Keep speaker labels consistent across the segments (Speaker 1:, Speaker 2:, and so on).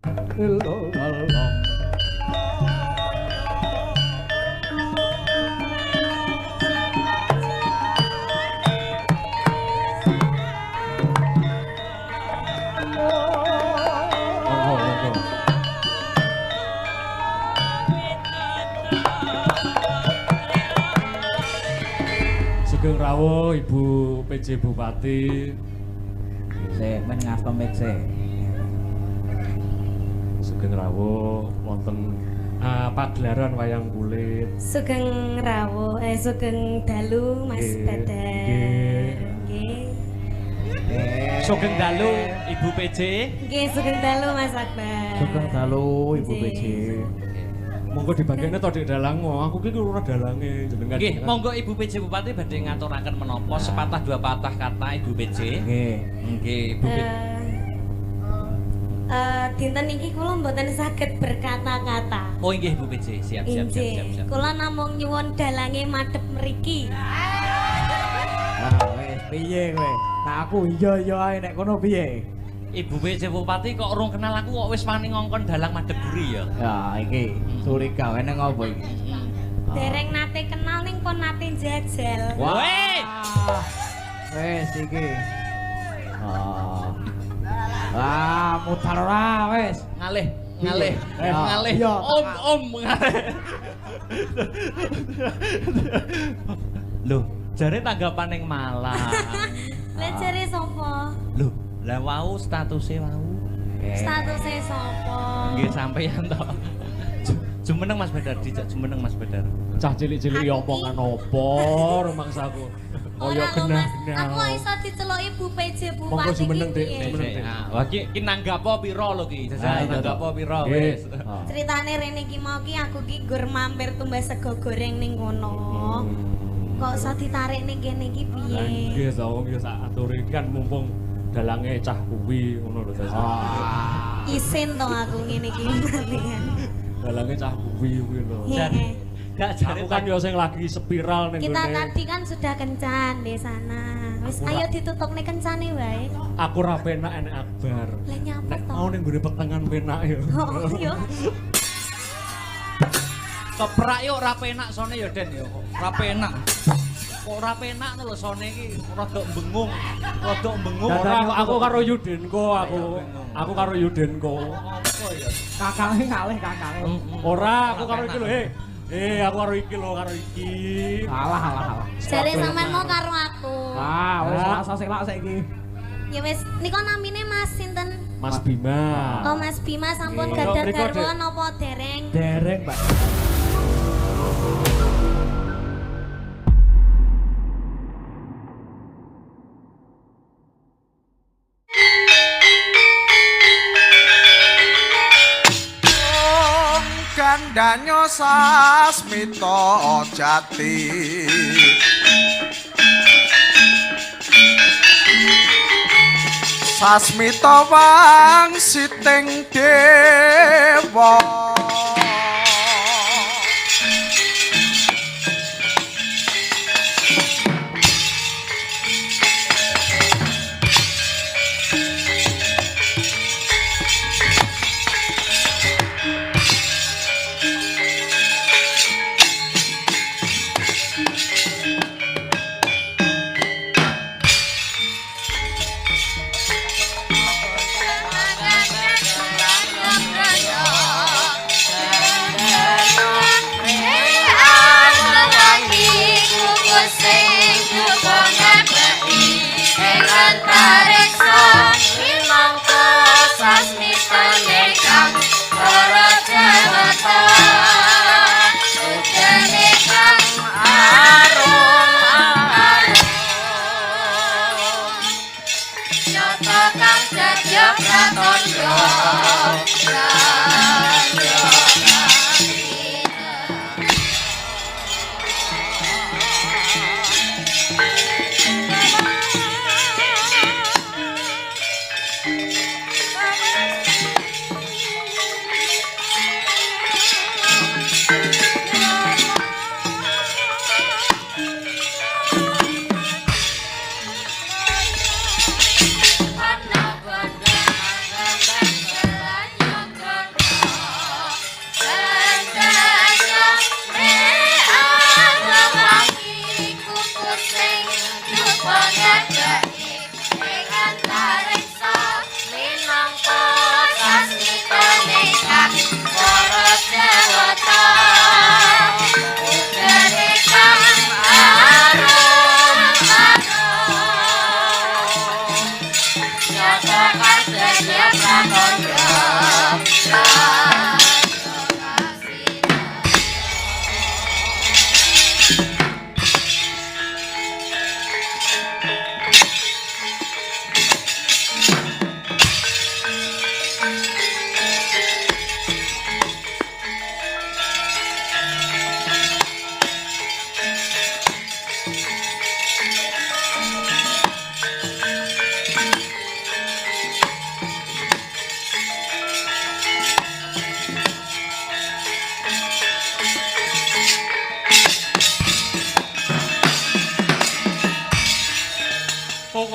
Speaker 1: Sugeng rawuh Ibu PJ Bupati.
Speaker 2: Sik men ngapa mik sik.
Speaker 1: Sugeng rawuh wonten pagelaran wayang kulit.
Speaker 3: Sugeng rawuh, sugeng dalu Mas Badar. Nggih.
Speaker 4: Sugeng dalu Ibu PJ.
Speaker 3: Nggih, sugeng dalu Mas Akbar.
Speaker 2: Sugeng dalu Ibu PJ.
Speaker 1: Monggo dibagiane to Dik Dalang, aku ki ora dalange jenengan.
Speaker 4: Nggih, monggo Ibu PJ Bupati badhe ngaturaken menapa sepatah dua patah kata Ibu PJ.
Speaker 2: Nggih.
Speaker 4: Nggih, Ibu PJ.
Speaker 3: Dinten iki kula mboten saged berkata-kata.
Speaker 4: Oh nggih Bu PJ, siap.
Speaker 3: Kula namung nyuwun dalange madhep mriki.
Speaker 2: Wis piye kowe? Nah aku iya ae nek kono piye?
Speaker 4: Ibu PJ Bupati kok urung kenal aku kok wis wani ngongkon dalang madhep buri ya.
Speaker 2: Ya iki curiga wae nang opo iki?
Speaker 3: Dereng nate kenal ning kon nate jajal.
Speaker 4: Woi.
Speaker 2: Wis iki. Mutar ora wis.
Speaker 4: Ngalih.
Speaker 2: Iya.
Speaker 4: Om ngalih. Loh, jare tanggapan ning Malang.
Speaker 3: Lah jare sapa?
Speaker 4: Loh, lah wau statuse wau.
Speaker 3: Statuse sapa?
Speaker 4: Nggih sampeyan to. Jumeneng Mas Badar, dijak jumeneng Mas Badar.
Speaker 1: Cah cilik-cilik ya omongan opo rumangsaku. Kaya genah.
Speaker 3: Aku iso diceluki Bu PJ Bupati.
Speaker 1: Monggo jumeneng Dik, jumeneng Dik.
Speaker 4: Wah ki nanggap apa pira lho ki? Jajal nanggap apa pira wis.
Speaker 3: Ceritane rene ki mau ki aku ki gur mampir tumbas sego goreng ning kono. Kok iso ditarik ning kene iki piye?
Speaker 1: Nggih, wong ya sak aturi kan mumpung dalange cah kuwi ngono lho Jajal.
Speaker 3: Isin to aku ngene iki nantian.
Speaker 1: Dalange cah kuwi lho.
Speaker 4: Gak jare
Speaker 1: Aku kan yo sing lagi spiral ning
Speaker 3: Kita
Speaker 1: gone.
Speaker 3: tadi kan sudah kencan di sana. Wis ayo ditutup nih kencane wae.
Speaker 1: Aku ra penak enek Akbar.
Speaker 3: Lah nyapa
Speaker 1: Nek
Speaker 3: to?
Speaker 1: mau ning gone petengan penak yo.
Speaker 3: Oh yo.
Speaker 4: keprak yo ora penak sone yo Den yo. Ora penak. Kok ora penak lho sone iki rada bengung.
Speaker 1: Ora aku karo Yudenko aku karo Yudenko.
Speaker 4: Apa ya?
Speaker 2: Kakange ngalih kakange.
Speaker 1: Ora aku karo iki lho aku karo iki lho karo iki.
Speaker 2: Alah.
Speaker 3: Jare sampean mau karo aku.
Speaker 2: Wis rasa sik lak saiki.
Speaker 3: Ya wis nika namine Mas sinten?
Speaker 1: Mas Bima.
Speaker 3: Oh Mas Bima sampun gadah garwa napa dereng?
Speaker 2: Dereng, Pak.
Speaker 5: Gandanyo sasmita jati sasmita wangsiting dewa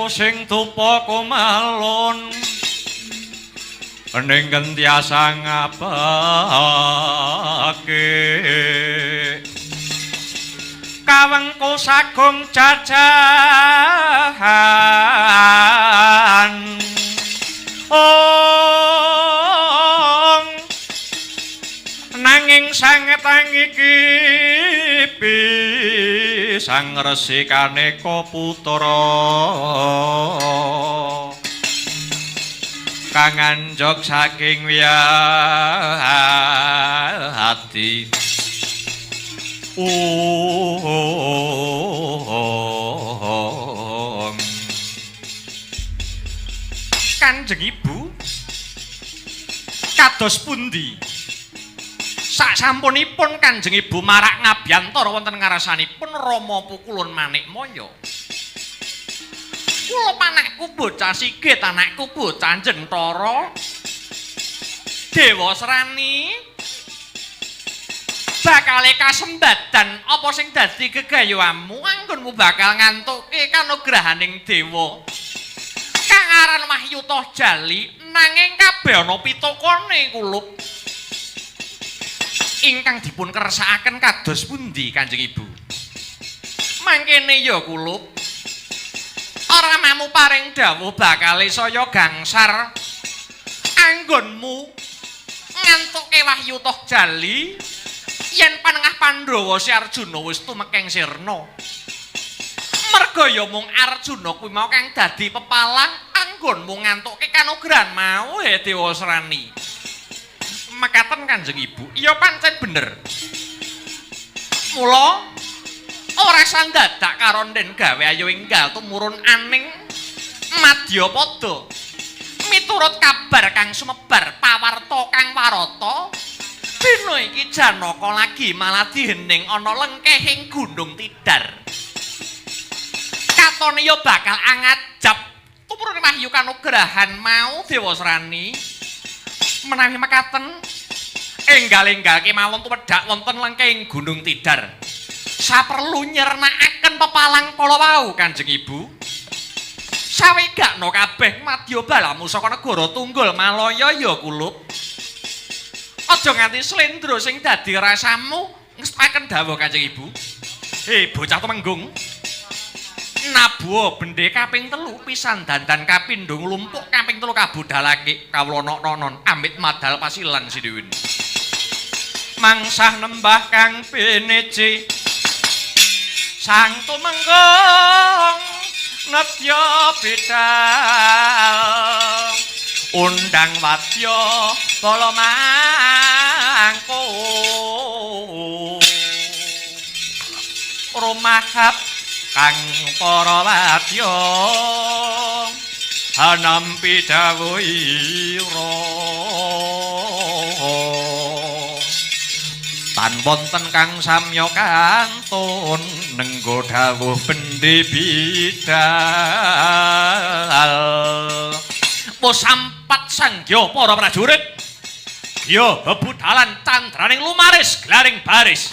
Speaker 6: sing tupa kumalon ning gentiasa ngabake kawengku sagung jajahan nanging sangetang iki pisang resikane putra kang anjog saking wiyadi Kanjeng Ibu kados pundi sasampunipun Kanjeng Ibu marak ngabiyantara wonten ngarsanipun Rama Pukulun Manikmaya kula anakku bocah sigit anakku bocah Jentara Dewa Srani bakal kasembadan apa sing dadi gegayuhanmu anggonmu bakal ngantuke kanugrahaning dewa kang aran Wahyuta Jali nanging kabeh ana pitukane kulup ingkang dipun kersakaken kados pundi Kanjeng Ibu mangkene ya kulup ora mamu paring dawuh bakal saya gangsar anggonmu ngantuke Wahyuta Jali yen panengah Pandhawa si Arjuna wis tumekeng sirna. Merga ya mung Arjuna kuwi mau kang dadi pepalang anggonmu ngantuke kanugrahan mau Dewa Srani. Mekaten Kanjeng Ibu, iya pancen bener. Mula ora sandadak karo den gawe ayo enggal tumurun aning Madyapada. Miturut kabar kang sumebar pawarta kang warata dina iki Janaka lagi maladi hening ana lengkehing Gunung Tidar. Katone ya bakal angajab tumurun wahyu kanugrahan mau Dewa Srani. Menawi mekaten enggal-enggal kemawon tumedhak wonten lengkehing Gunung Tidar. Saperlu nyernakaken pepalang kala wau Kanjeng Ibu. Sawegakno kabeh madya balamu saka negara Tunggul Malaya ya kulup. Aja nganti slendra sing dadi rasamu ngestaken dawuh Kanjeng Ibu. Bocah Temenggung. Nabuwa bendhe kaping 3 pisan dandan kapindho nglumpuk kaping 3 kabudhalake kawula nonon amit madal pasilan Sidewen. Mangsah nembah kang pineci Sang Tumenggung nedya bidal undang wadya kala mangko rumahap kang para wadya hanampi dawuhira tan wonten kang samya kantun nenggo dawuh bendhe bidal pos sampat sanggya para prajurit ya bebudalan candraning lumaris glaring baris.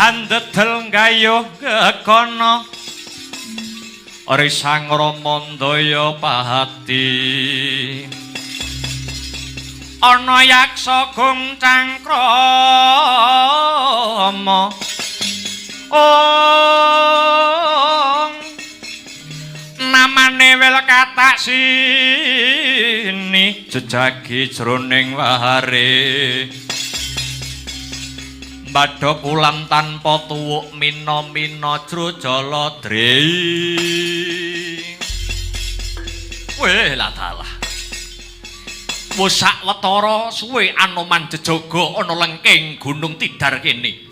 Speaker 6: andedel gayuh gekono risang ramandaya pahati ana yaksa gung cangkrama namane wel katak sini jejagi jroning wahare badha kulam tanpa tuwuk mina-mina jrojala drei weh lah dalah wis sawetara suwe Anoman jejaga ana lengking Gunung Tidar kene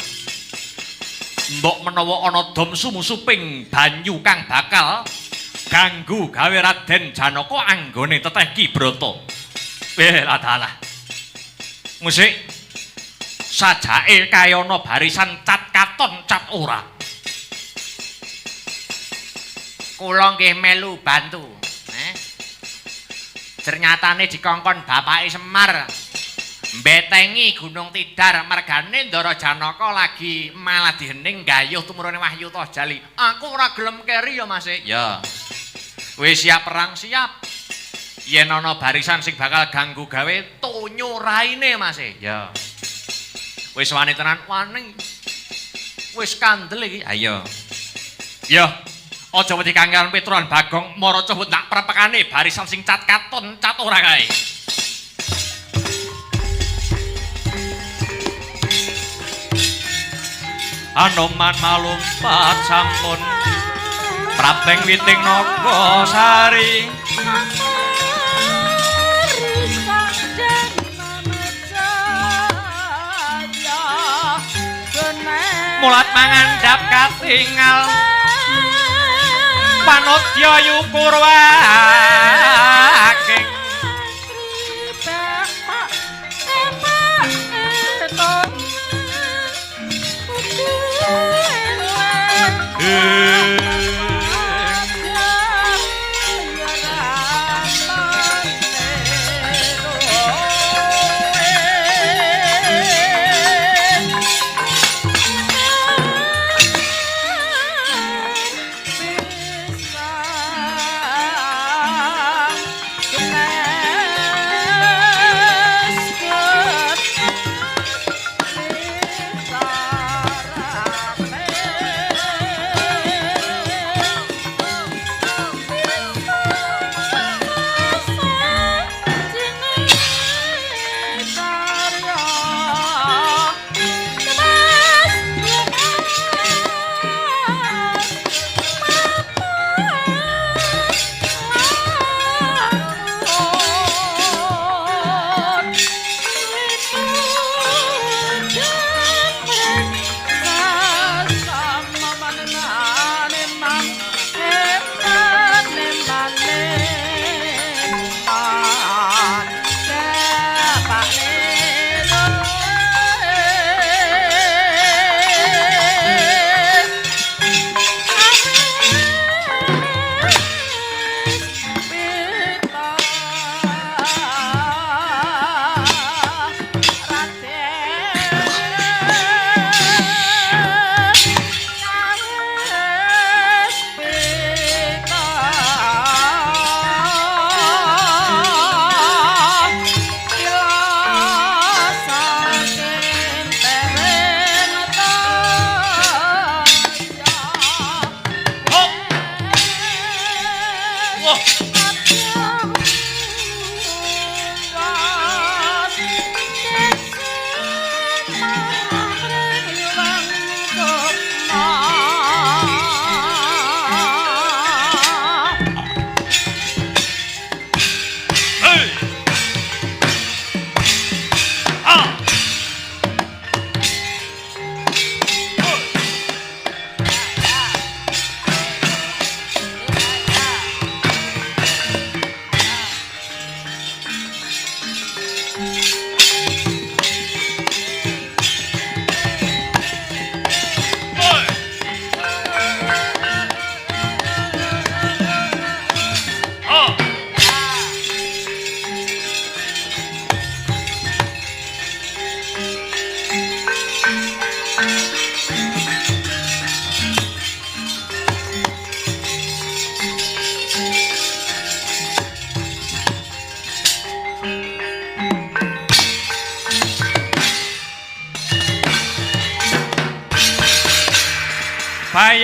Speaker 6: mbok menawa ana dom sumusuping banyu kang bakal ganggu gawe Raden Janaka anggone teteh Ki Brata weh lah dalah musik sajake kayana barisan cat katon cat ora. Kula nggih melu bantu. Ternyatane dikongkon bapake Semar mbetengi Gunung Tidar mergane Ndara Janaka lagi malah dihening gayuh tumurune Wahyu Tojali. Aku ora gelem keri ya Mas. Ya. Wis siap perang siap. Yen ana barisan sing bakal ganggu gawe tonyo raine Mas. Ya. Wis wani tenan wani. Wis kandel iki. Ayo. Yo, aja wedi kangelan Petroan Bagong mara coba tak prepekane barisan sing cat katon cat ora kae. Anoman malumpat sampun prapeng witing naga sari. Mulat mangandhap katingal panodya yukur waking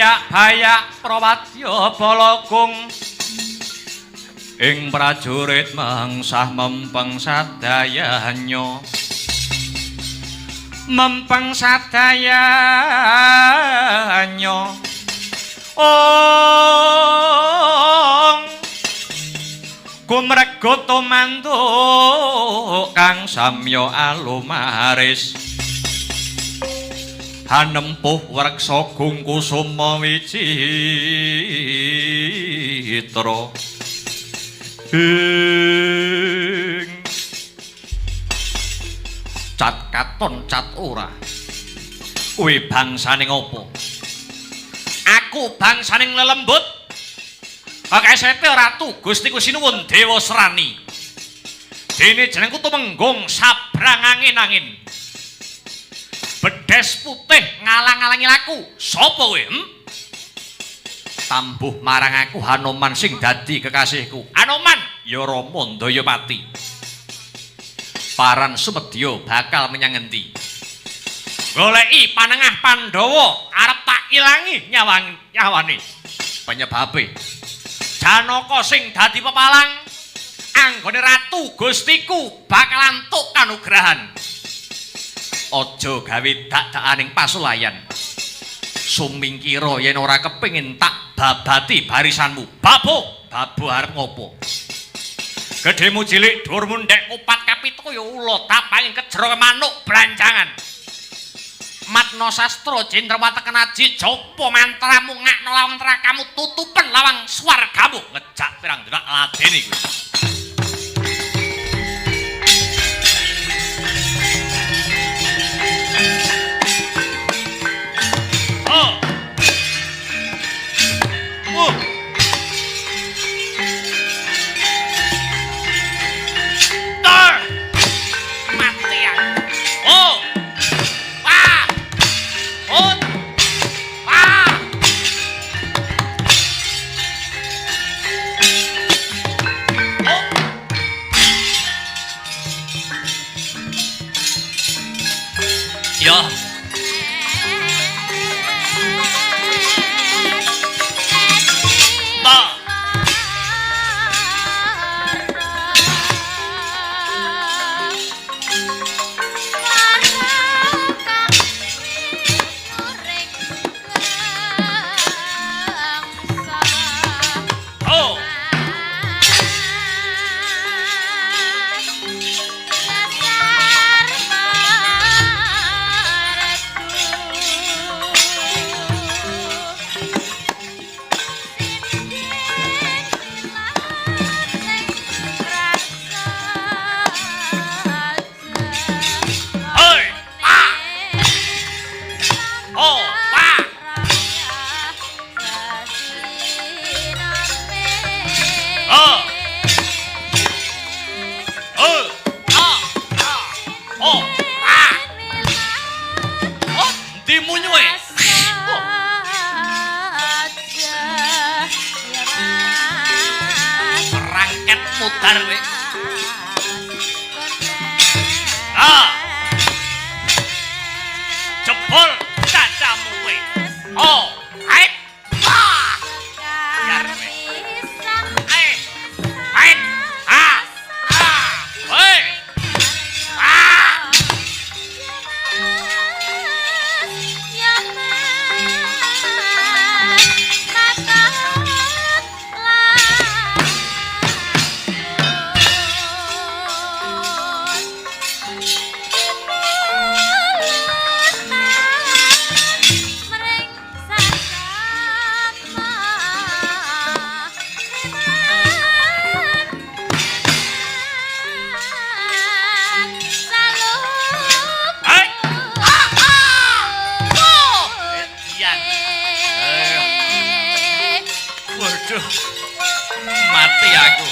Speaker 6: bayak-bayak prawadya balagung ing prajurit mengsah mempeng sadayanya kumrega tumanduk kang samya alumaris hanempuh wreksa gungkusuma wicitra cat katon cat ora kuwi bangsaning apa aku bangsaning lelembut kakesete ratu Gustiku Sinuwun Dewa Serani dene jenengku tumenggung sabrang angin-angin bedes putih ngalang-alangi laku sapa kowe tambuh marang aku Hanoman sing dadi kekasihku Hanoman ya Rama Ndayapati paran sumedya bakal menyang endi goleki panengah Pandhawa arep tak ilangi nyawane penyebabe Janaka sing dadi pepalang anggone ratu Gustiku bakal antuk kanugrahan aja gawe dak-dakaning pasulayan sumingkira yen ora kepengin tak babati barisanmu babu arep ngopo gedhemu cilik dhuwurmu ndek kupat kapituku ya ula tapanging kejero manuk branjangan matna sastra Jendrawata Kenaji japa mantramu ngakno lawang trakamu tutupen lawang swargamu ngejak pirang delok ladeni kuwi mati aku.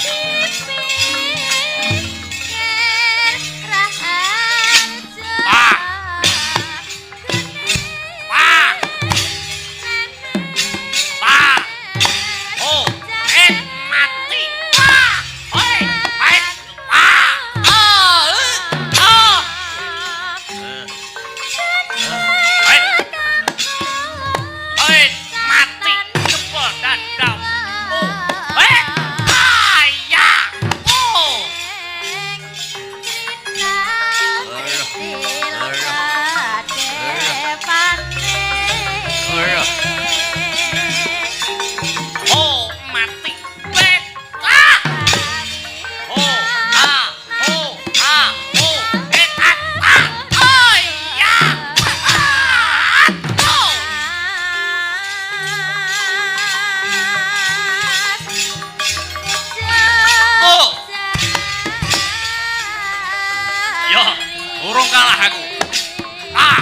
Speaker 6: kalah aku. Ah.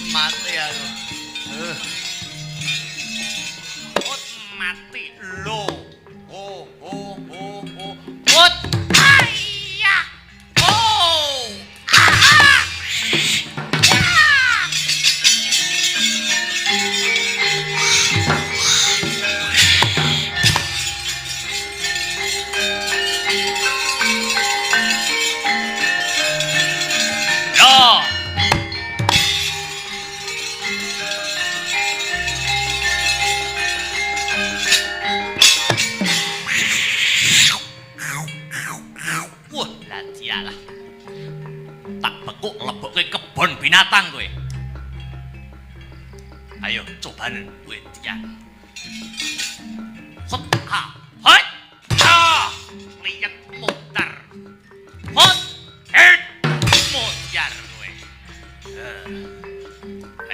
Speaker 6: Mati aku. Mati lo. Ut. Ayah. Oh. Kebon binatang kowe. Ayo cobanen kowe tiang. Hot ha. Hot. Ha. Lihat mutar. Hot. Hit. Mutar kowe.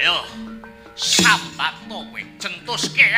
Speaker 6: Ayo sambat kowe centuske.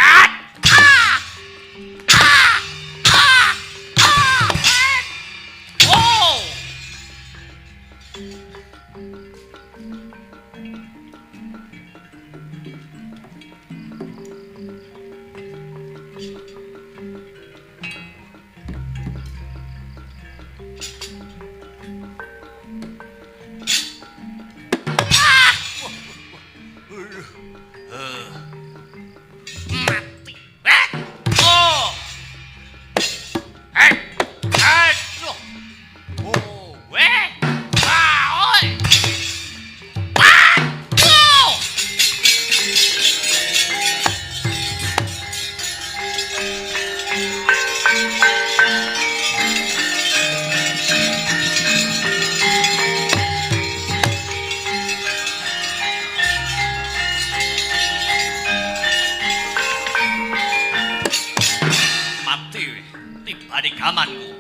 Speaker 6: Amanku.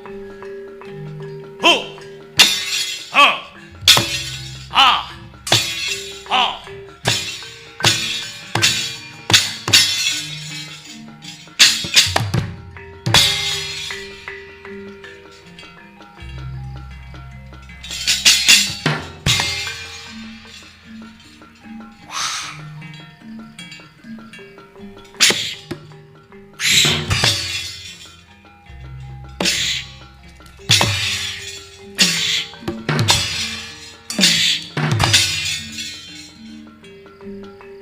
Speaker 6: Ho. Ha. Ha. Ha.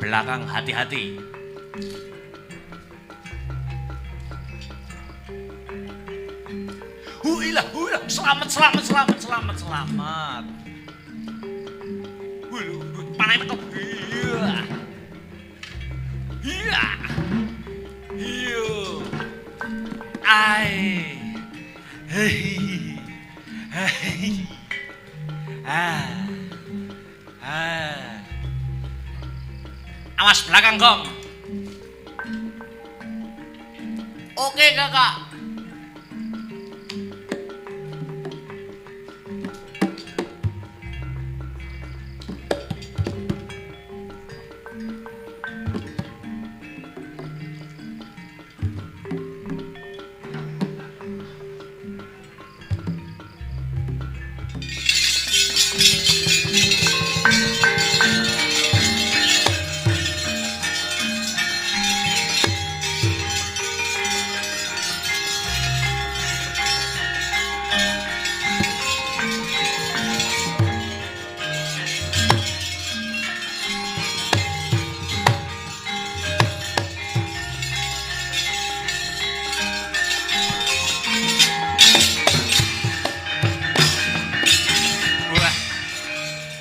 Speaker 6: Belakang hati-hati. Huilah, selamat. Panai betul. Iya. Ai. Hei. Awas belakang, Gong. Oke, Kakak.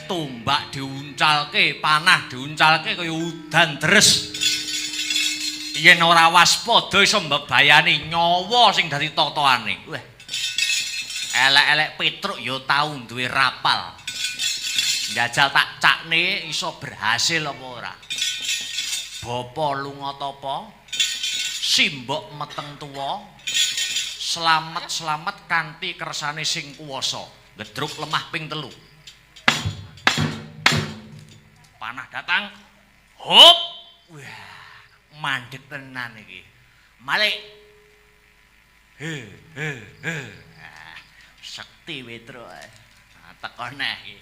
Speaker 6: Tombak diuncalke, panah diuncalke kaya udan deres. Yen ora waspada iso mbebayani nyawa sing dadi totoane. Wah. Elek-elek Petruk ya tau duwe rapal. Njajal tak cakne iso berhasil apa ora. Bapa lunga tapa? Simbok meteng tuwa. Slamet-slamet kanthi kersane sing kuwasa. Gedruk lemah ping 3. Panah datang, hop, wah, mandek tenan iki. Malik, sekti Petruk, teko neh iki.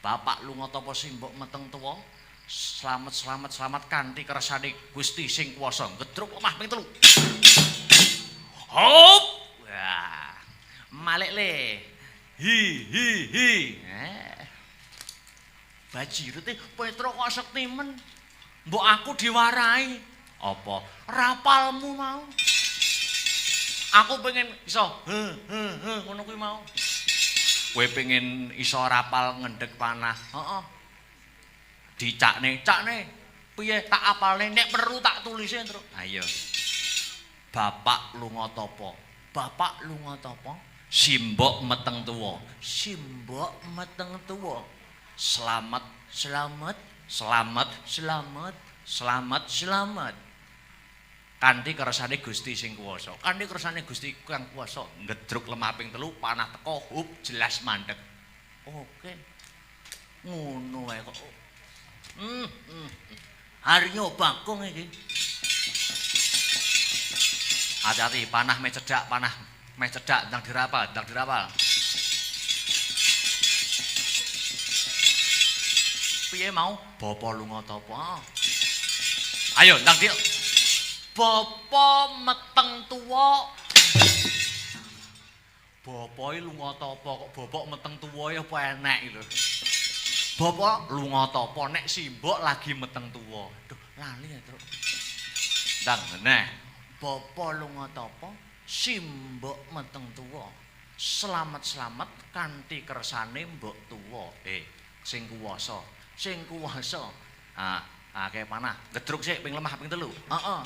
Speaker 6: Bapak lunga tapa simbok meteng tuwa, slamet kanthi kersane Gusti sing kuwasa. Gedruk lemah ping 3. Hop, wah, Malik le, hi. Bajirute Petruk kok sektimen. Mbok aku diwarai. Apa? Rapalmu mau. Aku pengen iso ngono kuwi mau. Kowe pengen iso rapal ngendhek panah. Heeh. Dicakne, piye tak apalne nek perlu tak tulise, Truk. Ayo. Bapak lunga tapa? Bapak lunga tapa? Simbok meteng tuwa. Simbok meteng tuwa. Selamat. Kanthi kersane Gusti sing kuwasa. Kanthi kersane Gusti kang kuwasa. Ngedruk lemah ping 3 panah teko hub jelas mandek. Oke. Ngono wae kok. Haryo Bagong iki. Hati-hati panah meh cedhak, ndang dirapal. Piye mau? Bapa lunga tapa? Ayo ndang dik. Bapa meteng tuwa. Bapak lunga tapa kok bapak meteng tuwa ya apa enek iki lho. Bapak lunga tapa nek simbok lagi meteng tuwa. Duh, lali ya, Truk. Ndang neh. Bapak lunga tapa? Simbok meteng tuwa. Selamat kanthi kersane mbok tuwa. Sing kuwasa. Akeh panah. Gedruk sik ping lemah ping 3. Heeh.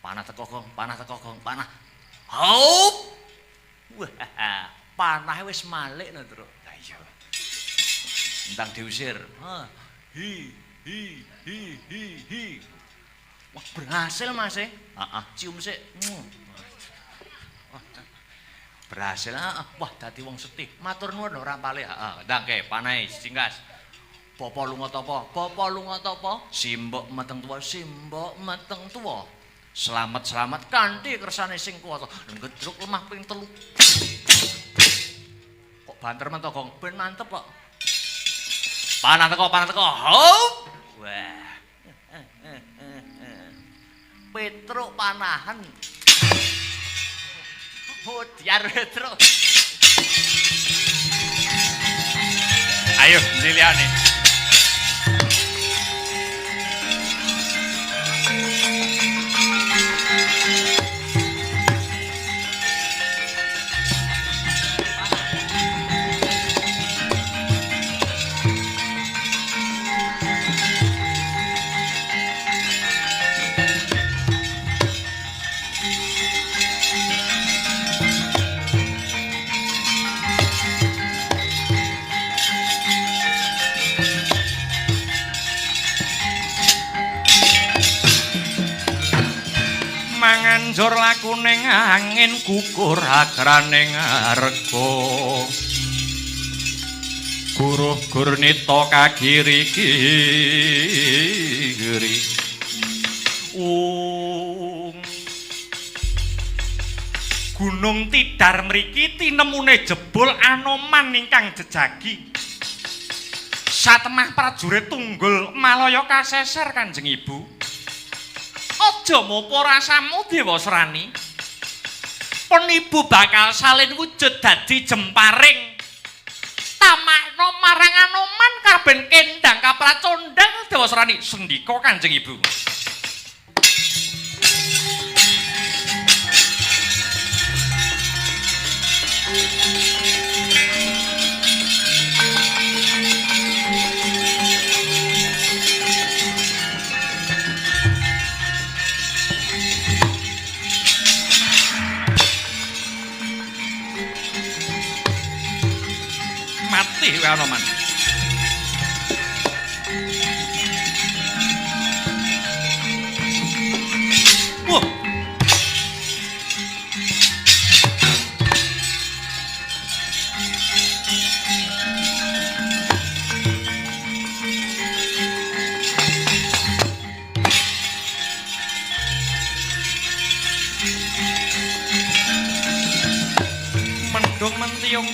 Speaker 6: Panah teko Gong, panah. Hop. Wah, panahe wis malik lho, Truk. Lah iya. Entang diusir. Hi. Wah, berhasil Mas e. Cium sik. Berhasil. Wah, dadi wong setih. Matur nuwun lho rampale. Ndangke panahe singgas. Bapa lunga tapa? Simbok meteng tuwa. Selamat kanthi kersane sing kuwasa. Gedruk lemah ping 3. Kok banter men to, Gong? Ben mantep kok. Panah teko. Hop. Wah. Petruk panahan. Diar Petruk. Ayo, diliane. banjur laku ning angin kukur agraning rega Guruh Gurnita kagiri-giri Gunung Tidar mriki tinemune jebul Anoman ingkang jejagi Satemah prajurit tunggul malaya kaseser Kanjeng Ibu Aja mopo rasamu Dewa Srani Pun Ibu bakal salin wujud dadi jemparing tamakno marang Anoman kaben kendang kapracondang Dewa Srani sendika Kanjeng Ibu mati wae Anoman Wah mendung mentiung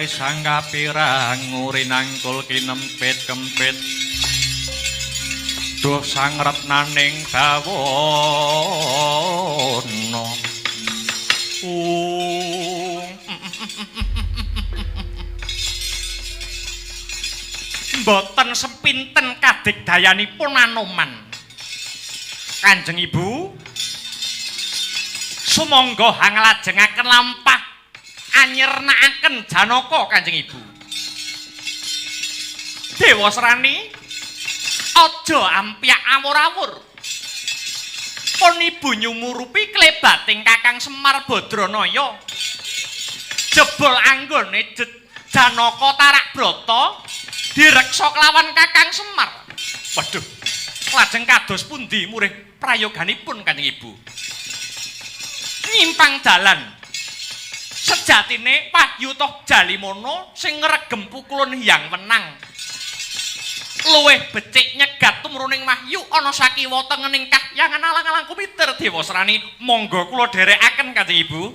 Speaker 6: Trisangga pirang ngurinangkul kinempit kempit duh sang retnaning bawana mboten sepinten kadigdayanipun Anoman Kanjeng Ibu sumangga hanglajengaken lampah anyernakaken Janaka Kanjeng Ibu Dewa Srani aja ampyak awur-awur pun Ibu nyumurupi klebating Kakang Semar Badranaya jebul anggone Janaka Tarakbrata direksa kelawan Kakang Semar waduh lajeng kados pundi murih prayoganipun Kanjeng Ibu nyimpang dalan sejatine Wahyu toh Jalimono sing ngregem pukulun Hyang Wenang luwih becik nyegat tumruning Wahyu ana sakiwa tengening kahyangan alang-alang kumiter Dewa Srani monggo kula dherekaken Kanjeng Ibu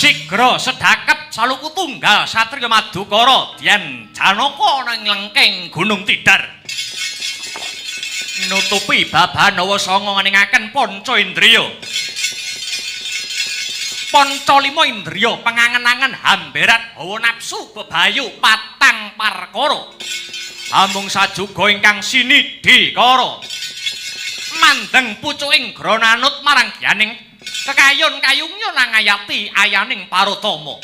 Speaker 6: Sigra sedakep saluku tunggal satriya Madukara Dyan Janaka nang lengking Gunung Tidar. Nutupi Babanawa Sanga ngeningaken panca indriya. Panca lima indriya pangangen-angen hamberat hawa nafsu bebayu patang parkara. Amung sajuga ingkang sinidhikara. Mandeng pucuking grananut marang gyaning kekayon kayungnya nangayati ayaning parutama.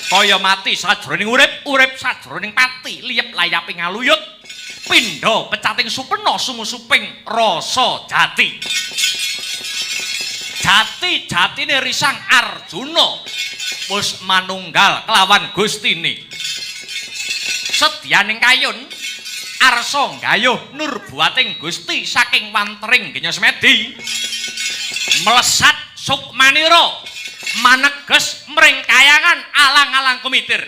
Speaker 6: Kaya mati sajroning urip, urip sajroning pati, liyep layaping aluyut, pindha pecating supena sumusuping rasa jati. Jati-jatine risang Arjuna wis manunggal kelawan Gustine. Sedyaning kayun arsa nggayuh nurbuating Gusti saking wantering genya semedi. Melesat sukmanira maneges mring kayangan alang-alang kumitir.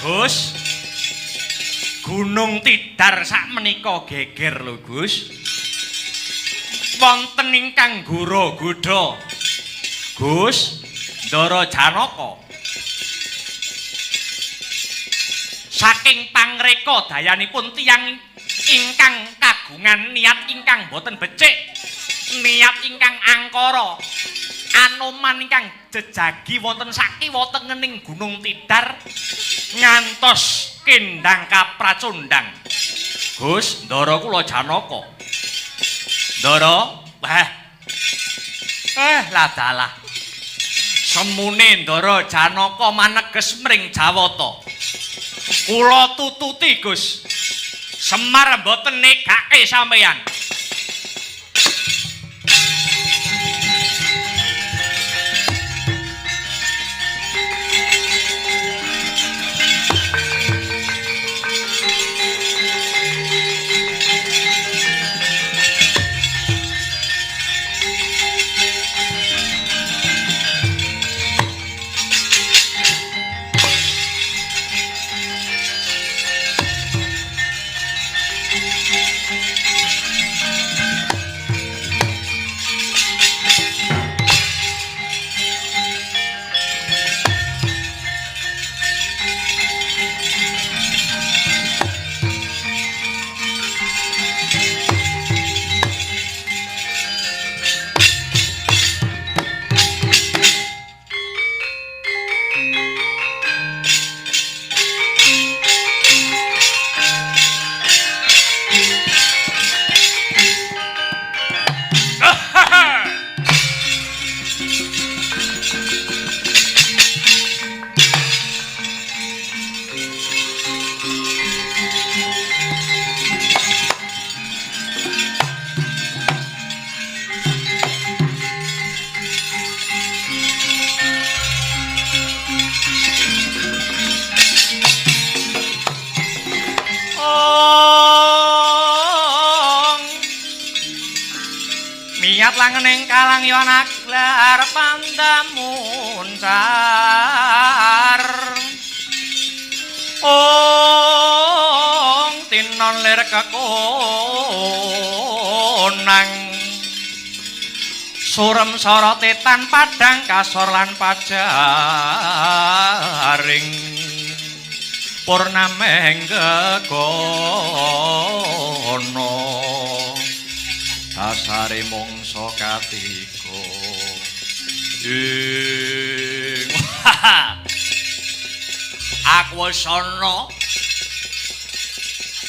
Speaker 6: Gus, Gunung Tidar sakmenika geger lho Gus. Wonten ingkang gura-gudha. Gus, Ndara Janaka. Saking pangreka dayanipun tiyang ingkang kagungan niat ingkang boten becik, niat ingkang angkara. Anoman ingkang jejagi wonten sakiwa tengening Gunung Tidar ngantos kendang kapracundang. Gus, Ndara kula Janaka. Ndara, lah dalah. Semune Ndara Janaka maneges mring Jawata. Kula tututi, Gus. Semar mboten negake sampeyan. Miat langening kalang yo anak lar pandamuncar. Tinon lir kekonang. Surem sorotetan padang kasor lan pajaring. Purnameng gegono. Dasare mangsa katiga aku wis ana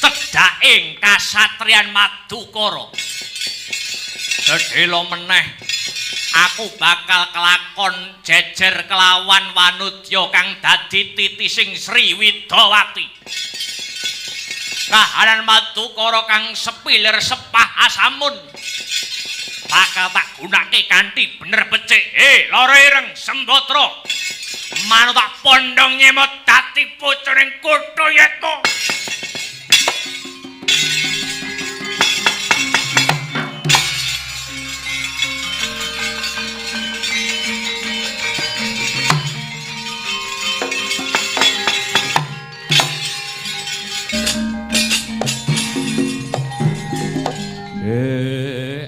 Speaker 6: cedhaking kasatriyan Madukara sedhela meneh aku bakal kelakon jejer kelawan wanudya kang dadi titising Sri Widawati. Kahanan Madukara kang sepilir sepah asamun bakal tak gunake kanthi bener becik. Lara ireng Sembatra, manut tak pondhong nyemot dadi pucuring kutha Yeta.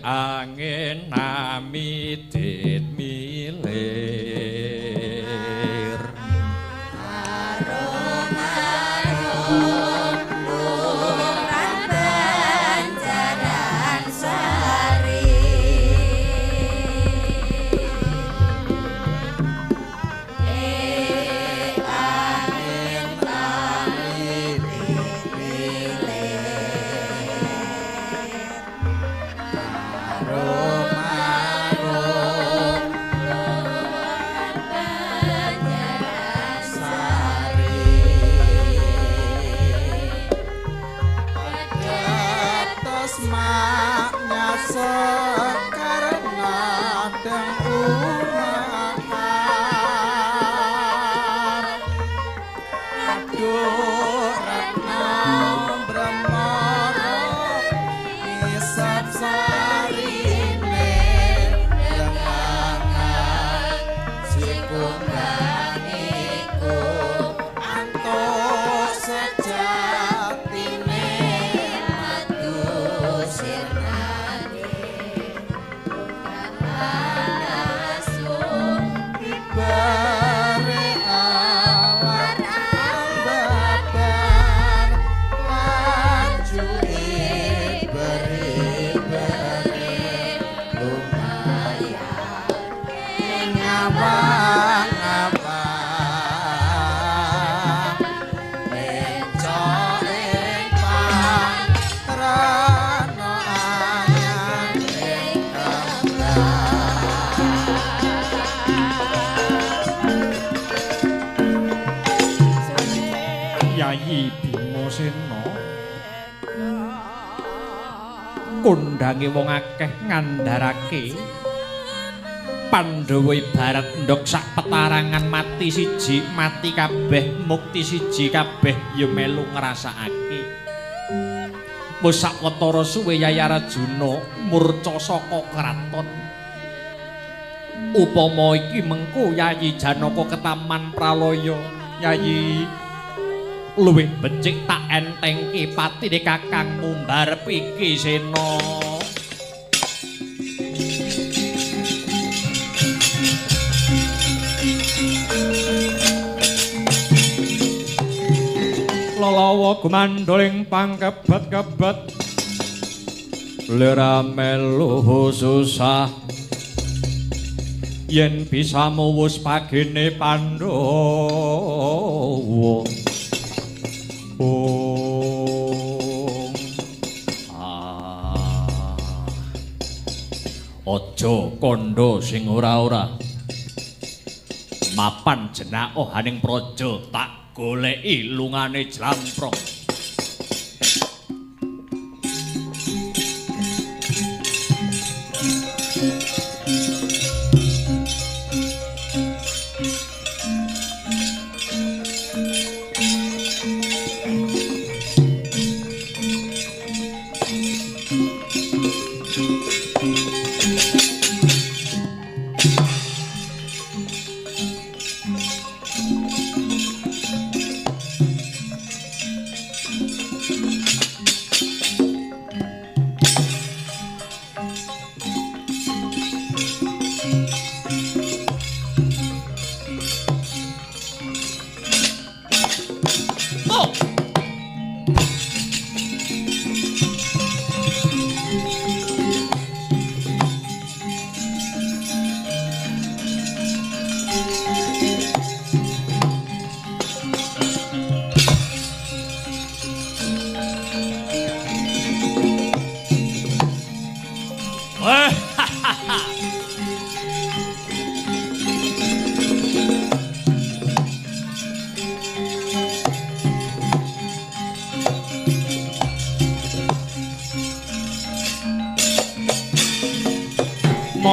Speaker 4: Angin namidit milir
Speaker 3: Arum-arum luran Banjaran Sari. Angin namidit milir.
Speaker 4: Yayi Bimasena kondange wong akeh ngandharake Pandhawa ibarat ndok sak petarangan mati siji mati kabeh mukti siji kabeh ya melu ngrasakake. Wis sawetara suwe Yayi Arjuna murca saka kraton. Upama iki mengko Yayi Janaka ketaman pralaya Yayi luwih becik tak entengke patine Kakang Mumbar Piki Sena. Lalawa gumandoling pangkebet-kebet lera melu susah yen bisa muwus pagene Pandhawa. Aja kandha sing ora-ora mapan jenaohaning praja tak goleki lungane jlamprong.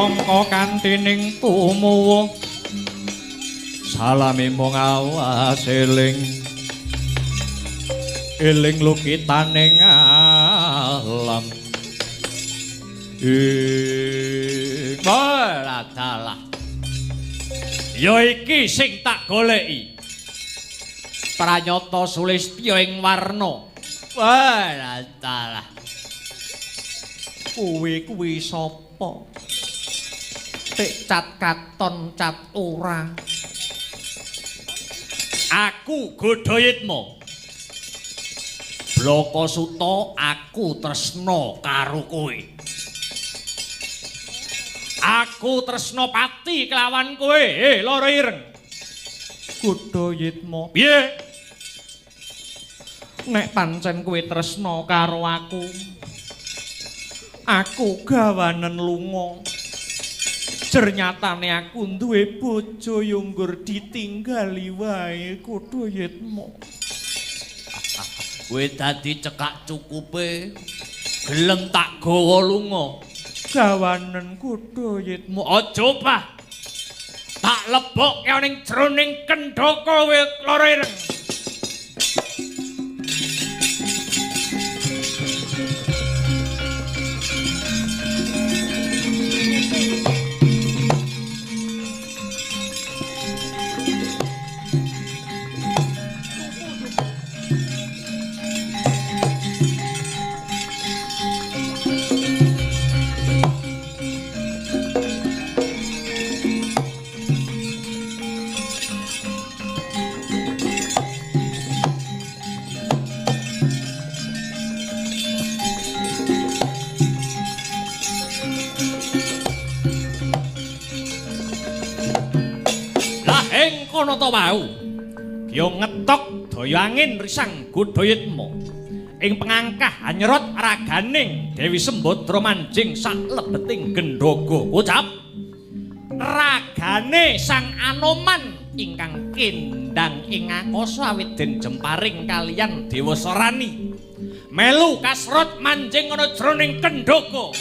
Speaker 4: sangka kantining tumuwuh salami mung awas eling eling lukitaning alam Baladalah ya iki sing tak goleki pranyata Sulistya ing warna Baladalah kuwi sapa tik cat katon cat ora aku Godhayitma Blakasuta aku tresna karo kowe aku tresna pati kelawan kowe lara ireng Godhayitma piye nek pancen kowe tresna karo aku gawanen lunga ternyatane aku duwe bojo yunggur ditinggali wae Godhayitma kowe dadi cekak cukupe gelem tak gawa lunga gawanen Godhayitma aja bah tak lebokke ning jroning kendhaka kowe lara ireng kono to wau kya ngetok daya angin risang Godhayitma ing pengangkah anyerot raganing Dewi Sembadra manjing sak lebeting gendhaga ucap ragane sang Anoman ingkang kendang ing akasa awit den jemparing kaliyan Dewa Sarani melu kasrot manjing ana jroning kendhaga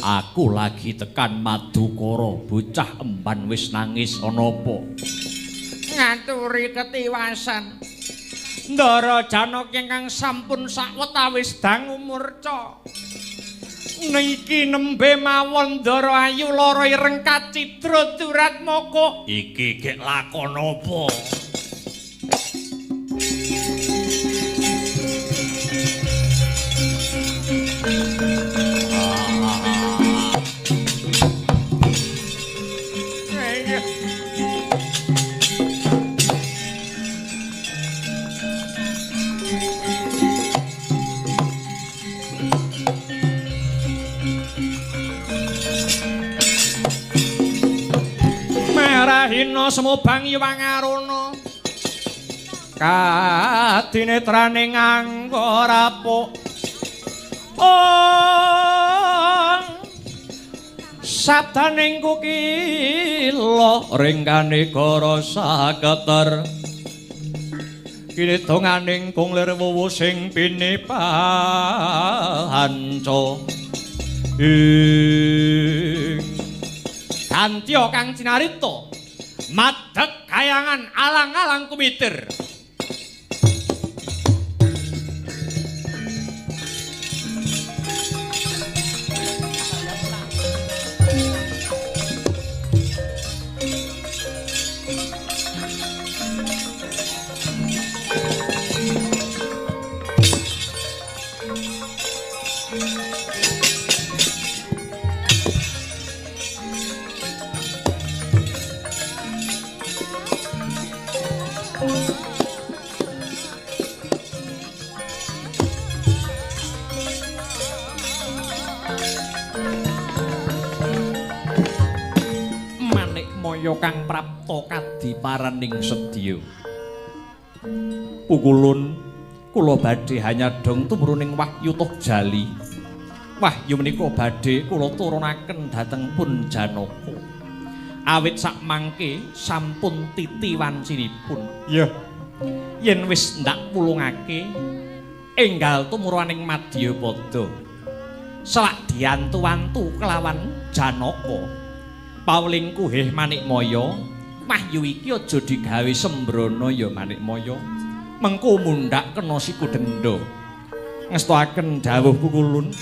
Speaker 4: Aku lagi tekan Madukara, bocah emban wis nangis ana apa? Ngaturi ketiwasan. Ndara Janaka ingkang sampun sawetawis dangu murca. Niki nembe mawon Ndara Ayu lara ireng kacidra Duratmaka. Iki gek lakon apa? Hina semubang Hyang Aruna kadinetrane nganggo rapuk sabdaning kukila ringkane gara saketer kini donganing kunglir wuwu sing pinipanca Gantya kang cinarita madeg kayangan alang-alang kumitir Manikmaya kang prapta kadiparaning sedya. Pukulun kula badhe hanyadong tumruning Wahyu Toh Jali. Wahyu menika badhe kula turunaken dhateng pun Janaka. Awit sak mangke sampun titi wancinipun. Ya. Yen wis ndak pulungake enggal tumurwaning Madyapada. Selak diantu-antu kelawan Janaka. Pauling kuhih Manikmaya, wahyu iki aja digawe sembrono ya Manikmaya. Mengko mundhak kena siku denda. Ngestoaken dawuh Pukulun.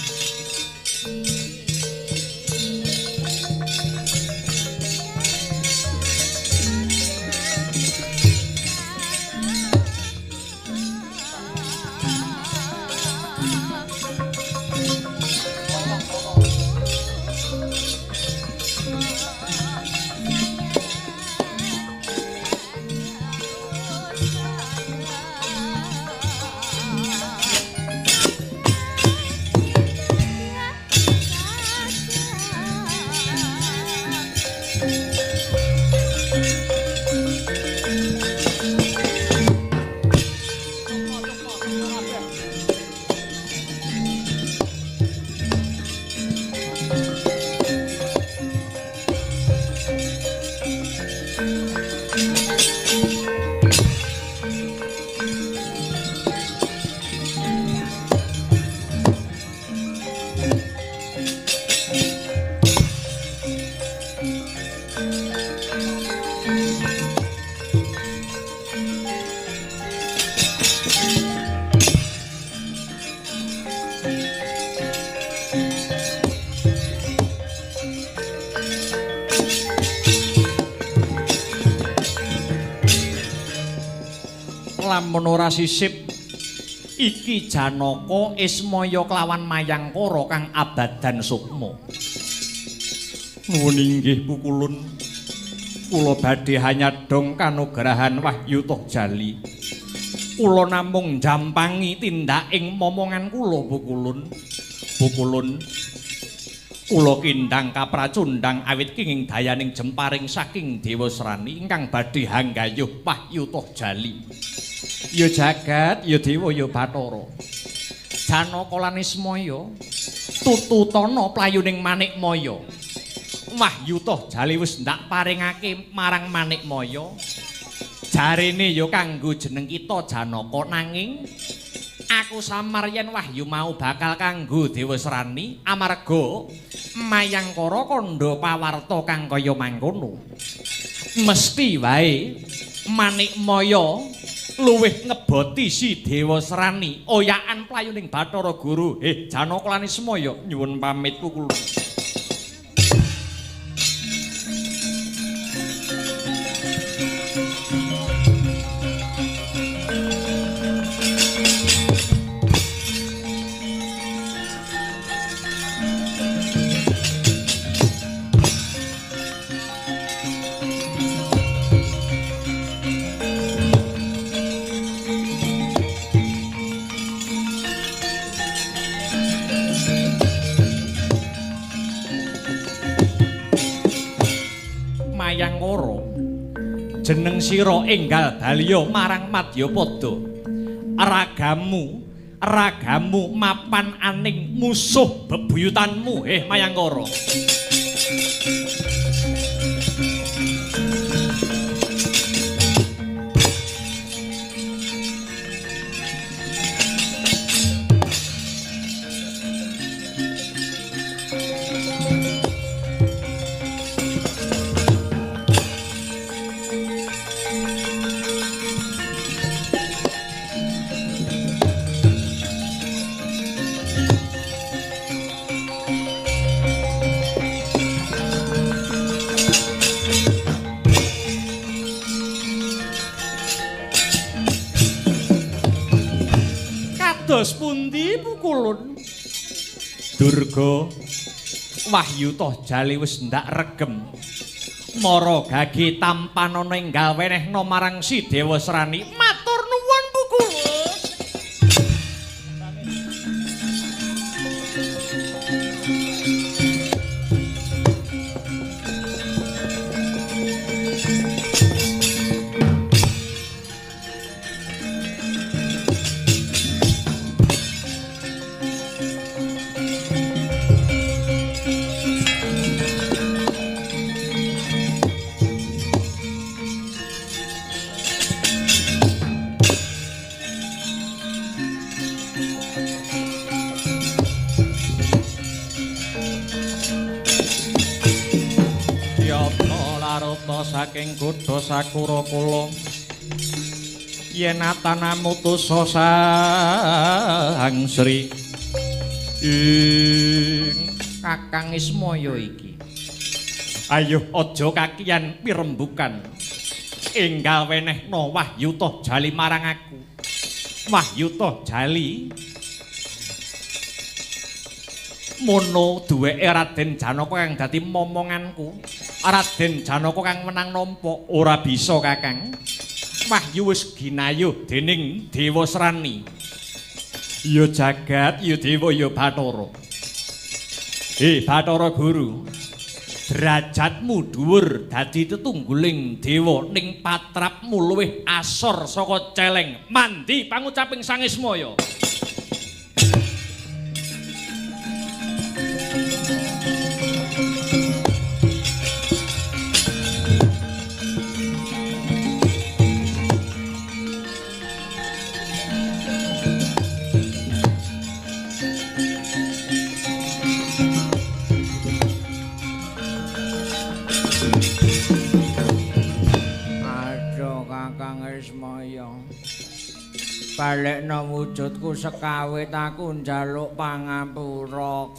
Speaker 4: Lamun ora sisip iki Janaka Ismaya kelawan Mayangkara kang abadan sukma. Nuwun inggih Pukulun. Kula badhe hanyadong kanugrahan Wahyu Toh Jali. Kula namung jampangi tindak ing momongan kula Pukulun. Pukulun. Kula kindang kapracundang awit kenging dayaning jemparing saking Dewa Srani ingkang badhe hanggayuh Wahyu Toh Jali. Ya jagat, ya dewa, ya Bathara. Janaka lan Ismaya tututana playuning Manikmaya. Wahyu Toh Jali wis ndak paringake marang Manikmaya. Jarene ya kanggo jeneng kita Janaka nanging aku samar yen wahyu mau bakal kanggo Dewa Srani amarga Mayangkara kandha pawarta kang kaya mangkono. Mesti wae Manikmaya luwih ngeboti si Dewa Srani oyakan playuning Bathara Guru. Janaka lan Ismaya nyuwun pamit Pukulun. Mayangkara jeneng sira enggal balya marang Madyapada. Ragamu mapan aning musuh bebuyutanmu Mayangkara. Kados pundi Pukulun? Durga Wahyu Toh Jali wis ndak regem. Mara gage tampanana enggal wenehna marang si Dewa Srani. Matur nuwun Pukulun. Wirata saking Godha Sakura kula yen atanamu tusa Sang Sri ing Kakang Ismaya iki ayo aja kakian pirembukan enggal wenehna Wahyuta jali marang aku Wahyuta jali mono duweke Raden Janaka kang dadi momonganku Raden Janaka kang menang nampa ora bisa Kakang Wahyu wis ginayuh dening Dewa Srani ya jagat ya dewa ya Bathara Bathara Guru derajatmu dhuwur dadi tetungguling dewa ning patrapmu luwih asor saka celeng mandi pangucaping Sang Ismaya
Speaker 2: balekna wujudku sekawit aku njaluk pangapura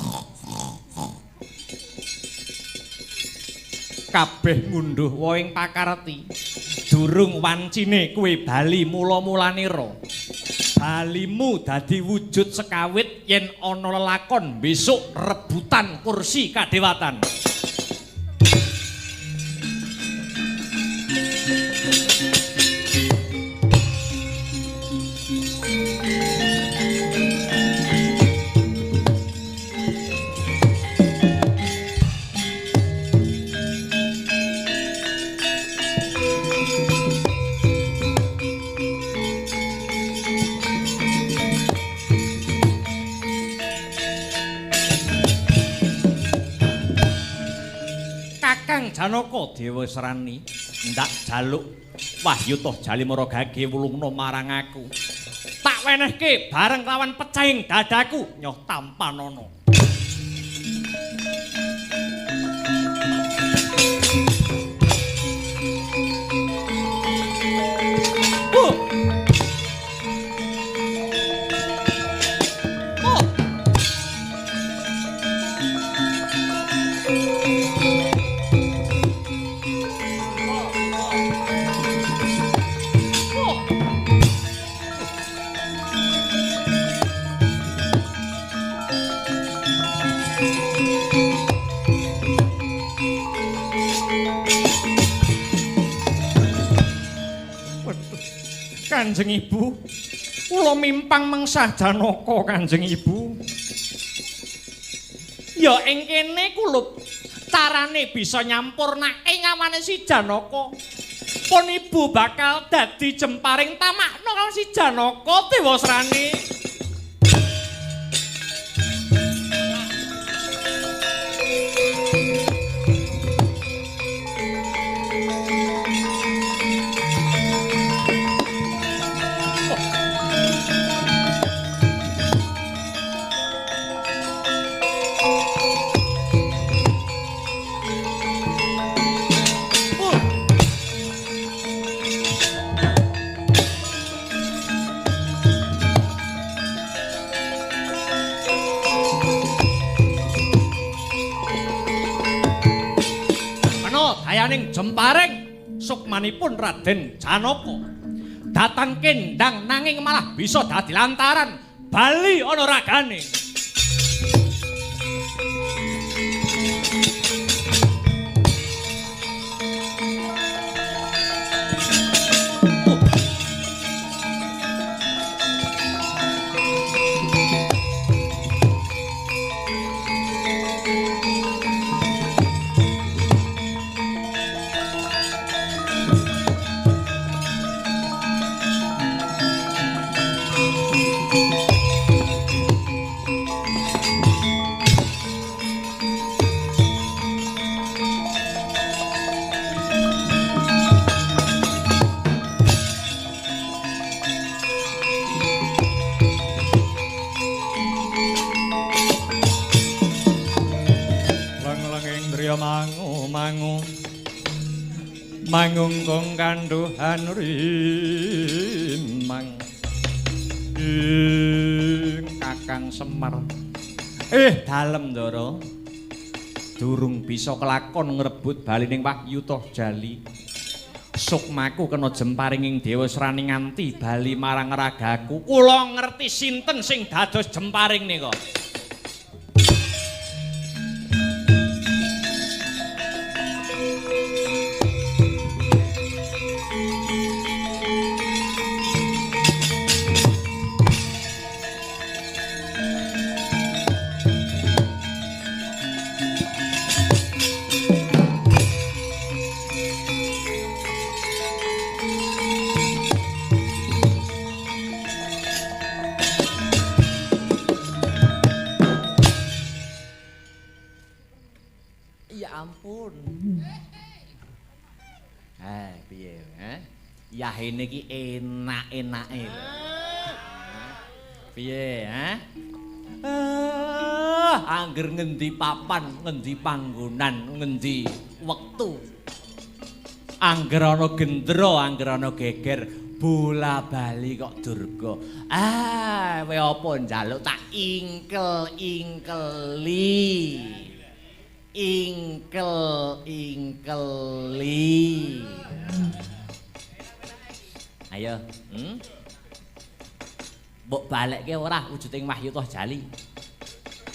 Speaker 4: kabeh ngunduh woing pakarti durung wancine kowe bali mula-mulanira balimu dadi wujud sekawit yen ana lelakon besok rebutan kursi kadewatan Janaka Dewa Srani ndak jaluk Wahyuta Jalimara gage wulungna marang aku tak wenehke bareng lawan pecahing dadaku nyoh tampanana Kanjeng Ibu, kula mimpang mengsah Janaka Kanjeng Ibu. Ya ing kene kulup carane bisa nyampurnake ngawane si Janaka. Pun Ibu bakal dadi jemparing tamakna karo si Janaka Dewa Srani. Dayaning jemparing sukmanipun Raden Janaka datang kendang nanging malah bisa dadi lantaran bali ana ragane. mangungkung kanduhan rimang Kakang Semar dalem Ndara durung bisa kelakon ngrebut balining Wahyu toh jali sukmaku kena jemparinging dewa srani nganti bali marang ragaku kula ngerti sinten sing dados jemparing nika Yahene iki enak-enake. Piye, angger ngendi papan, ngendi panggonan, ngendi wektu. Angger ana gendera, angger ana geger, bola bali kok durga. Kowe apa njaluk tak ingkel-ingkeli. Ingkel-ingkeli. Ayo, mbok balekke ora wujuding Wahyu toh jali.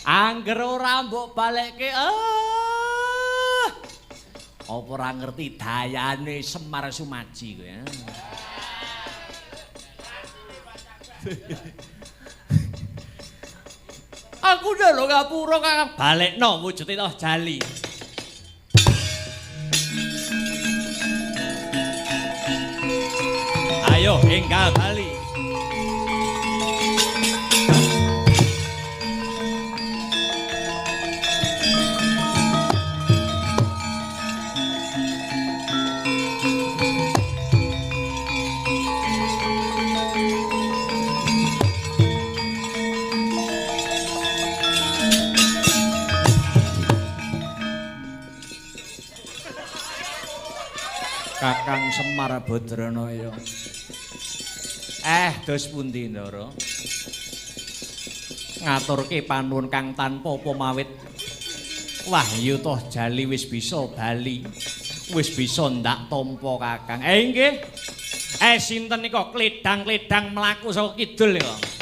Speaker 4: Angger ora mbok balekke, apa ora ngerti dayane Semar Sumaji kowe. Aku njaluk ngapura Kakang balekno wujude toh jali. Ayo enggal bali. Kakang Semar Badranaya. Dos pundi Ndara? Ngaturke panuwun kang tanpa pamawit. Wahyu toh jali wis bisa bali. Wis bisa ndak tampa Kakang. Nggih. Sinten nika kledang-kledang mlaku saka kidul nika.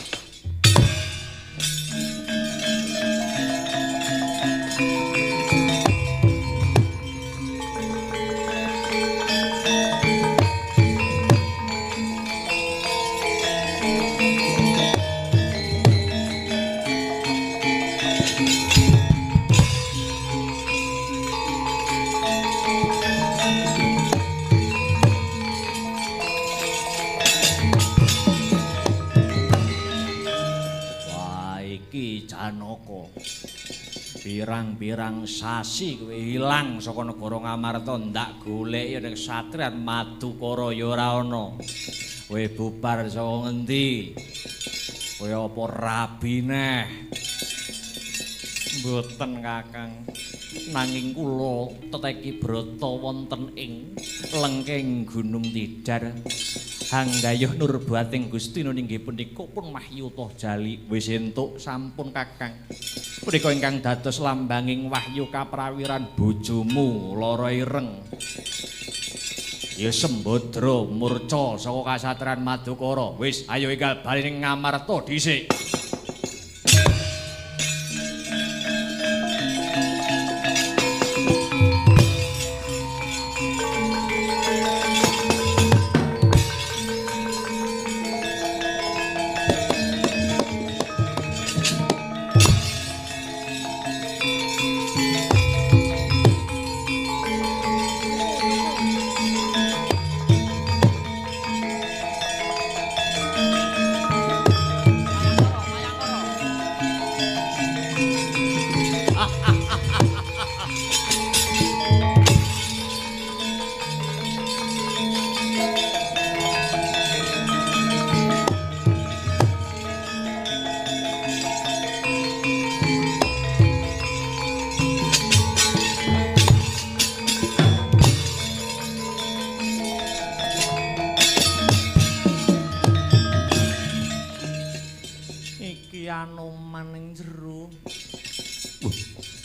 Speaker 4: Pirang-pirang sasi kowe ilang saka negara Ngamarta ndak golek ya ning satriyan Madukara ya ora ana. Kowe bubar saka ngendi? Kowe apa rabi neh? Mboten Kakang. Nanging kula teteki brata wonten ing lengking Gunung Tidar. Hanggayuh nurbating Gusti ninggih punika pun Wahyu toh jali wis entuk sampun Kakang. Punika ingkang dados lambanging wahyu kaprawiran bojomu lara ireng. Ya Sembadra murca saka kasatriyan Madukara. Wis ayo enggal bali ning Ngamarta dhisik.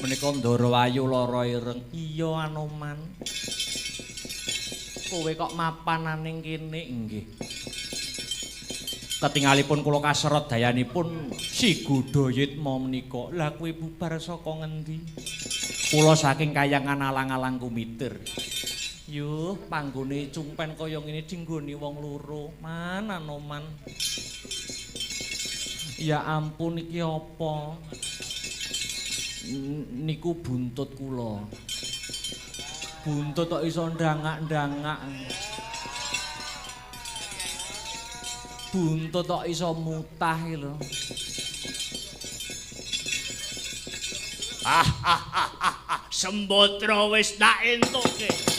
Speaker 4: Menika Ndara Ayu lara ireng. Iya Anoman. Kowe kok mapananing kene nggih. Ketingalipun kula kaserot dayanipun Si Gudayitma menika. Lah kowe bubar saka ngendi? Kula saking Kayangan alang-alang kumitir. Yuh, panggone cumpen kaya ngene dinggoni wong loro. Man Anoman. Ya ampun iki apa? Niku buntut kula. Buntut kok iso ndangak-ndangak. Buntut kok iso mutah iki lho.
Speaker 7: Sembodra wis tak entuke.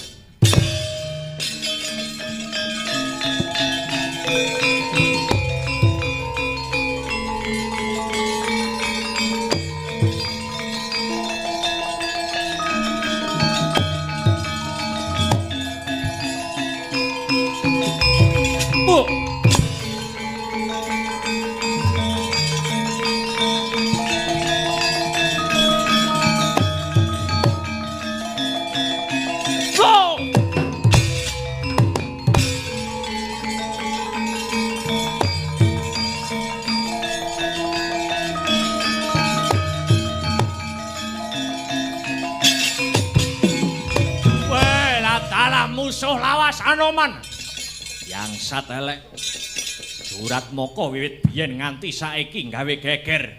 Speaker 7: Musuh lawas Anoman.
Speaker 4: Yang satelek. Surat Moko wiwit biyen nganti saiki gawe geger.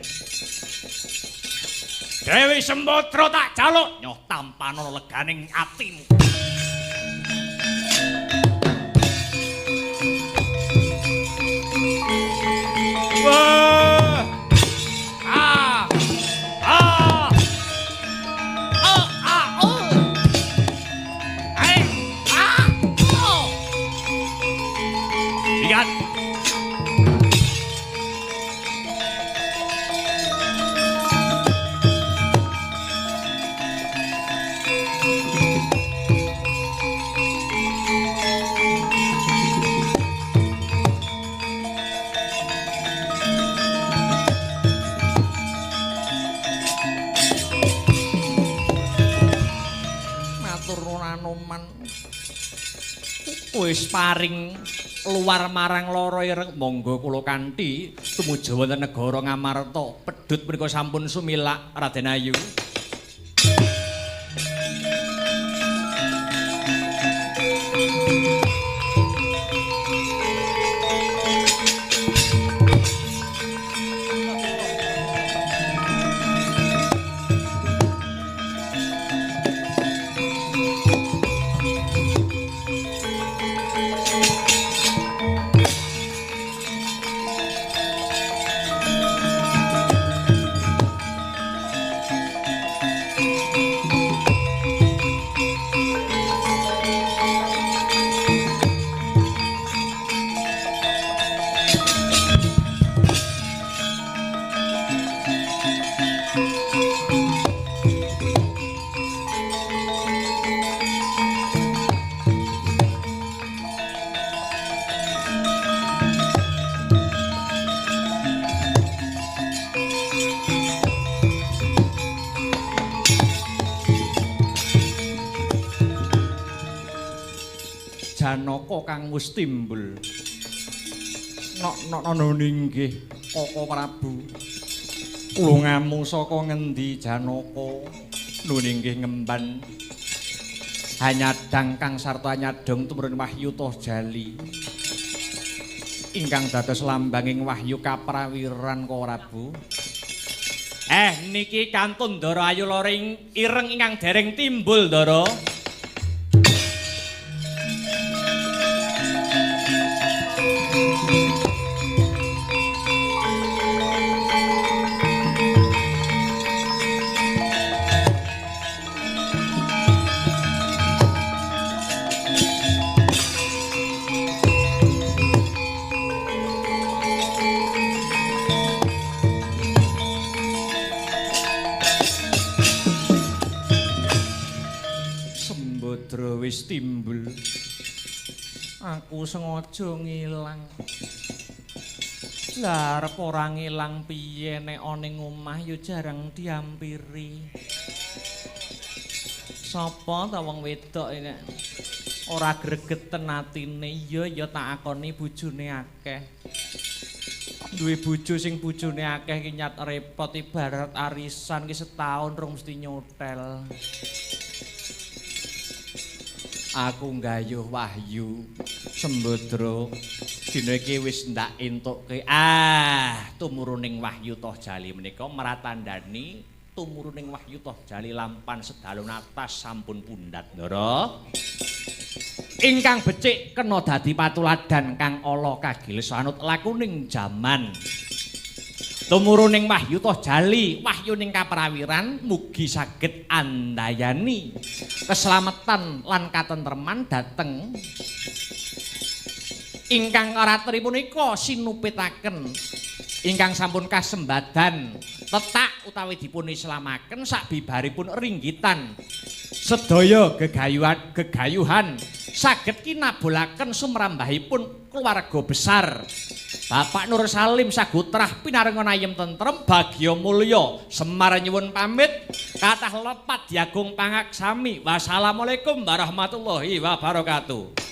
Speaker 7: Dewi Sembodra tak jaluk
Speaker 4: Nyoh tampanono leganing atimu.
Speaker 7: Wah!
Speaker 4: Lihat. Matur nuwun Anoman. Wis paring luar marang lara ireng monggo kula kanthi tumuju wonten negara Ngamarta pedhut menika sampun sumilak Raden Ayu. Janaka kang wis timbul. Nok ninggih Kaka Prabu. Kula ngamu saka ngendi Janaka? Nuninggih ngemban. Hanyadang kang sarta nyadong tumurun wahyu toh jali. Ingkang dados lambanging wahyu kaprawiran Kaka Prabu. Niki kantun Ndara Ayu loring ireng ingkang dereng timbul Ndara. Wis timbul. Aku sengaja ngilang. Lah arep ora ngilang piye nek ana ing omah ya jarang diampiri. Sapa ta wong wedok iki? Ora gregeten atine. Iya ya tak akoni bojone akeh. Duwe bojo sing bojone akeh ki nyat repot ibarat arisan ki setahun rong mesti nyotel. Aku nggayuh wahyu Sembodra dina iki wis ndak entukke tumuruning wahyu toh jali menika maratandani tumuruning wahyu toh jali lampan sedalun atas sampun pundhat Ndara. Ingkang becik kena dadi patuladan kang ala kagiles anut lakuning jaman. Tumuruning wahyu toh jali, wahyuning kaprawiran mugi saged andayani keselamatan lan katentreman dhateng ingkang karateri punika sinupitaken ingkang sampun kasembadan tetak utawi dipun islamaken sakbibaripun ringgitan sedaya gegayuhan saged kinabolaken sumrambahipun keluarga besar Bapak Nur Salim Sagutrah pinarengan ayem tentrem bagya mulya Semar nyuwun pamit kathah lepat diagung pangaksami wassalamualaikum warahmatullahi wabarakatuh.